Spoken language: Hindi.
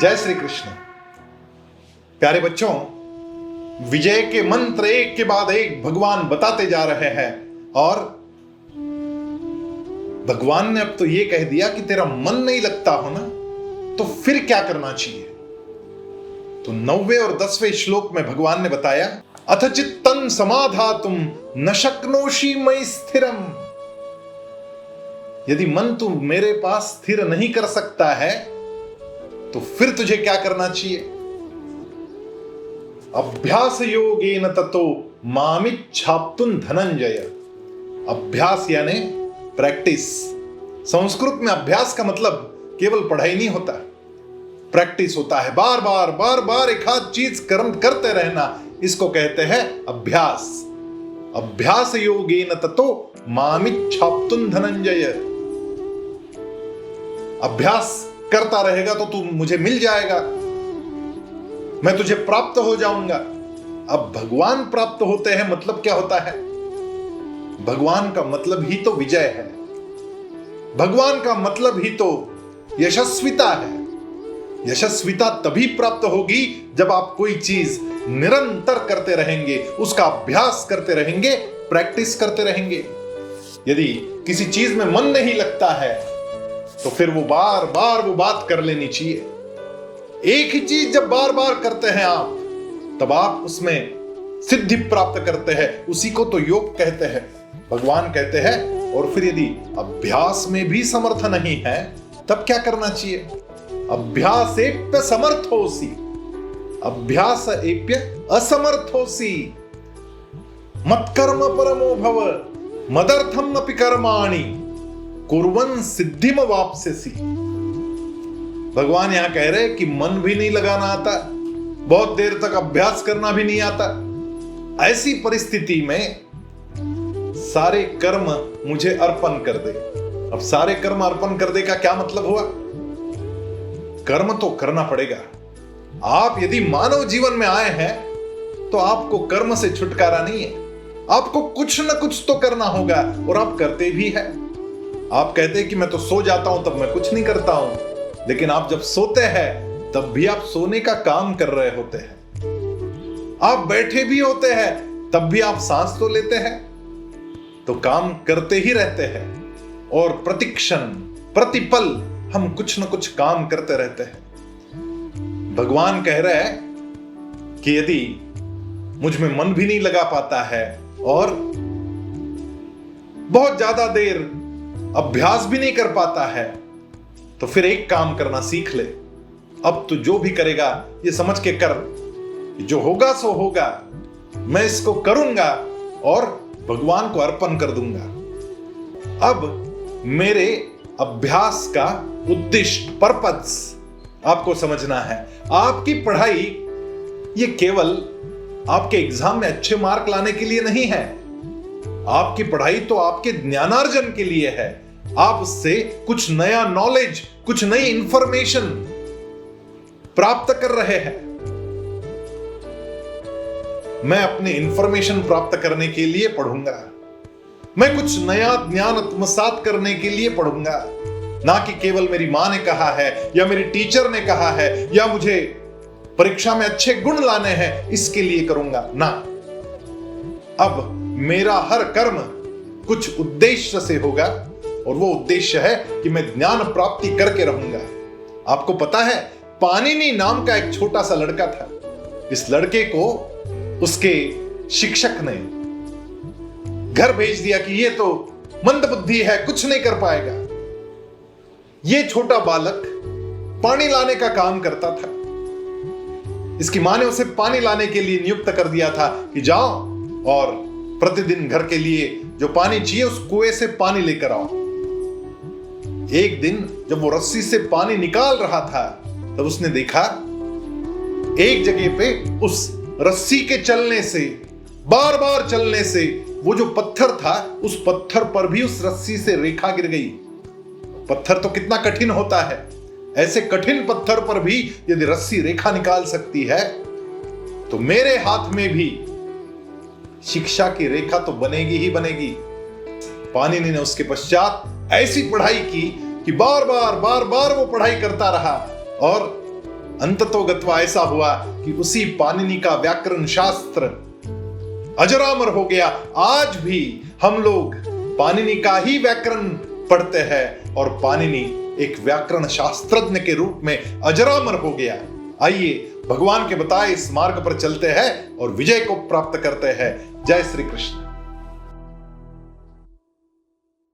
जय श्री कृष्ण। प्यारे बच्चों, विजय के मंत्र एक के बाद एक भगवान बताते जा रहे हैं और भगवान ने अब तो ये कह दिया कि तेरा मन नहीं लगता हो ना, तो फिर क्या करना चाहिए। तो 9वें और 10वें श्लोक में भगवान ने बताया, अथ चित्तं समाधातुं न शक्नोषि मयि स्थिरम। यदि मन तू मेरे पास स्थिर नहीं कर सकता है तो फिर तुझे क्या करना चाहिए। अभ्यास योगेन ततो मामिच्छाप्तुं धनंजय। अभ्यास यानी प्रैक्टिस। संस्कृत में अभ्यास का मतलब केवल पढ़ाई नहीं होता, प्रैक्टिस होता है। बार बार एक आध चीज कर्म करते रहना, इसको कहते हैं अभ्यास। अभ्यास योगेन ततो मामिच्छाप्तुं धनंजय। अभ्यास करता रहेगा तो तू मुझे मिल जाएगा, मैं तुझे प्राप्त हो जाऊंगा। अब भगवान प्राप्त होते हैं मतलब क्या होता है। भगवान का मतलब ही तो विजय है, भगवान का मतलब ही तो यशस्विता है। यशस्विता तभी प्राप्त होगी जब आप कोई चीज निरंतर करते रहेंगे, उसका अभ्यास करते रहेंगे, प्रैक्टिस करते रहेंगे। यदि किसी चीज में मन नहीं लगता है तो फिर वो बार बार वो बात कर लेनी चाहिए। एक ही चीज जब बार बार करते हैं आप, तब आप उसमें सिद्धि प्राप्त करते हैं। उसी को तो योग कहते हैं, भगवान कहते हैं। और फिर यदि अभ्यास में भी समर्थ नहीं है तब क्या करना चाहिए। अभ्यासेप्य समर्थोसी, अभ्यासेप्य असमर्थोसी। मत्कर्म परमो भव मदर्थम अपि कर्माणि कुर्वन् सिद्धिम वाप्स्यसि। भगवान यहां कह रहे हैं कि मन भी नहीं लगाना आता, बहुत देर तक अभ्यास करना भी नहीं आता। ऐसी परिस्थिति में सारे कर्म मुझे अर्पण कर दे। अब सारे कर्म अर्पण कर दे का क्या मतलब हुआ। कर्म तो करना पड़ेगा। आप यदि मानव जीवन में आए हैं तो आपको कर्म से छुटकारा नहीं है, आपको कुछ ना कुछ तो करना होगा और आप करते भी हैं। आप कहते हैं कि मैं तो सो जाता हूं तब मैं कुछ नहीं करता हूं, लेकिन आप जब सोते हैं तब भी आप सोने का काम कर रहे होते हैं। आप बैठे भी होते हैं तब भी आप सांस तो लेते हैं, तो काम करते ही रहते हैं। और प्रतिक्षण प्रतिपल हम कुछ ना कुछ काम करते रहते हैं। भगवान कह रहे हैं कि यदि मुझ में मन भी नहीं लगा पाता है और बहुत ज्यादा देर अभ्यास भी नहीं कर पाता है, तो फिर एक काम करना सीख ले। अब तू जो भी करेगा ये समझ के कर, जो होगा सो होगा, मैं इसको करूंगा और भगवान को अर्पण कर दूंगा। अब मेरे अभ्यास का उद्देश्य, पर्पस आपको समझना है। आपकी पढ़ाई ये केवल आपके एग्जाम में अच्छे मार्क लाने के लिए नहीं है। आपकी पढ़ाई तो आपके ज्ञानार्जन के लिए है। आप उससे कुछ नया नॉलेज, कुछ नई इंफॉर्मेशन प्राप्त कर रहे हैं। मैं अपने इंफॉर्मेशन प्राप्त करने के लिए पढ़ूंगा, मैं कुछ नया ज्ञान आत्मसात करने के लिए पढ़ूंगा, ना कि केवल मेरी मां ने कहा है या मेरी टीचर ने कहा है या मुझे परीक्षा में अच्छे गुण लाने हैं इसके लिए करूंगा ना। अब मेरा हर कर्म कुछ उद्देश्य से होगा और वो उद्देश्य है कि मैं ज्ञान प्राप्ति करके रहूंगा। आपको पता है, पाणिनि नाम का एक छोटा सा लड़का था। इस लड़के को उसके शिक्षक ने घर भेज दिया कि ये तो मंदबुद्धि है, कुछ नहीं कर पाएगा। ये छोटा बालक पानी लाने का काम करता था। इसकी मां ने उसे पानी लाने के लिए नियुक्त कर दिया था कि जाओ और प्रतिदिन घर के लिए जो पानी चाहिए उस कुएं से पानी लेकर आओ। एक दिन जब वो रस्सी से पानी निकाल रहा था तब उसने देखा एक जगह पे उस रस्सी के चलने से, बार बार चलने से, वो जो पत्थर था उस पत्थर पर भी उस रस्सी से रेखा गिर गई। पत्थर तो कितना कठिन होता है, ऐसे कठिन पत्थर पर भी यदि रस्सी रेखा निकाल सकती है तो मेरे हाथ में भी शिक्षा की रेखा तो बनेगी ही बनेगी। पाणिनि ने उसके पश्चात ऐसी पढ़ाई की कि बार बार वो पढ़ाई करता रहा और अंततोगत्वा ऐसा हुआ कि उसी पाणिनि का व्याकरण शास्त्र अजरामर हो गया। आज भी हम लोग पाणिनि का ही व्याकरण पढ़ते हैं और पाणिनि एक व्याकरण शास्त्रज्ञ के रूप में अजरामर हो गया। आइए भगवान के बताए इस मार्ग पर चलते हैं और विजय को प्राप्त करते हैं। जय श्री कृष्ण।